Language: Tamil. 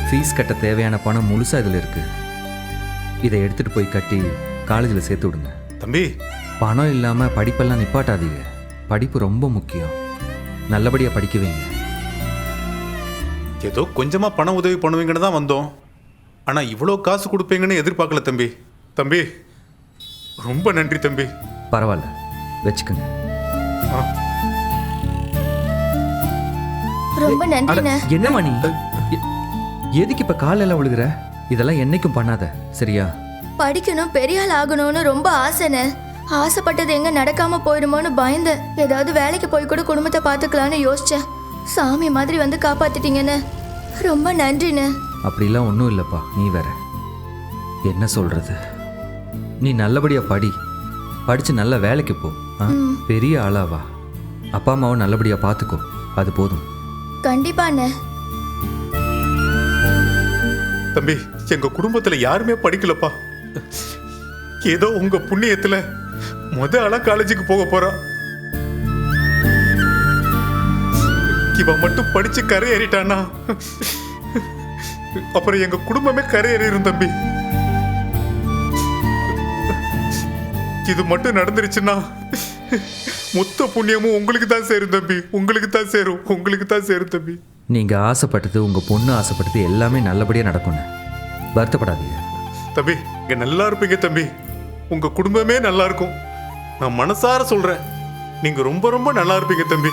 ஃபீஸ் கட்ட தேவையான பணம் முழுசாக இதில் இருக்குது. இதை எடுத்துகிட்டு போய் கட்டி காலேஜில் சேர்த்து விடுங்க. தம்பி, பணம் இல்லாமல் படிப்பெல்லாம் நிப்பாட்டாதீங்க. படிப்பு ரொம்ப முக்கியம். நல்லபடியாக படிக்க வைங்க. ஏதோ கொஞ்சமா பண உதவி பண்ணுவீங்கன்னு தான் வந்தோம். ஆனா இவ்வளோ காசு கொடுப்பீங்கன்னு எதிர்பார்க்கல தம்பி. தம்பி ரொம்ப நன்றி தம்பி. பரவாயில்ல, வச்சுக்கோங்க. ஆ, ரொம்ப நன்றிண்ணே. என்ன மணி, எதுக்கு இப்போ காலையில் விழுகிற? இதெல்லாம் என்னைக்கும் பண்ணாத, சரியா? படிக்கணும், பெரிய ஆள் ஆகணும்னு ரொம்ப ஆசைண்ணே. ஆசைப்பட்டது எங்க நடக்காம போயிடுமோன்னு பயந்தேன். ஏதாவது வேலைக்கு போய் கூட குடும்பத்தை பார்த்துக்கலான்னு யோசிச்சேன். சாமி மாதிரி வந்து காப்பாத்திட்டீங்கண்ணே. ரொம்ப நன்றிண்ணே. அப்படிலாம் ஒன்றும் இல்லைப்பா. நீ வேற என்ன சொல்கிறது? நீ நல்லபடியாக படித்து நல்ல வேலைக்கு போ. பெரிய ஆளாவா. அப்பா அம்மாவை நல்லபடியாக பார்த்துக்கோ, அது போதும். கண்டிப்பாண்ணே. தம்பி, எங்க குடும்பத்துல யாருமே படிக்கலப்பா. ஏதோ உங்க புண்ணியத்துல ஆளா காலேஜுக்கு போக போறா. இவன் மட்டும் படிச்சு கரை ஏறிட்டானா அப்புறம் எங்க குடும்பமே கரை ஏறிடும் தம்பி. இது மட்டும் நடந்துருச்சுன்னா மொத்த புண்ணியமும் உங்களுக்கு தான் சேரும் தம்பி. உங்களுக்கு தான் சேரும் தம்பி. நீங்கள் ஆசைப்பட்டது, உங்கள் பொண்ணு ஆசைப்பட்டது எல்லாமே நல்லபடியாக நடக்கும்னு வருத்தப்படாதீங்க. தம்பி, இங்க நல்லா இருப்பீங்க தம்பி. உங்க குடும்பமே நல்லா இருக்கும். நான் மனசார சொல்றேன், நீங்க ரொம்ப ரொம்ப நல்லா இருப்பீங்க தம்பி.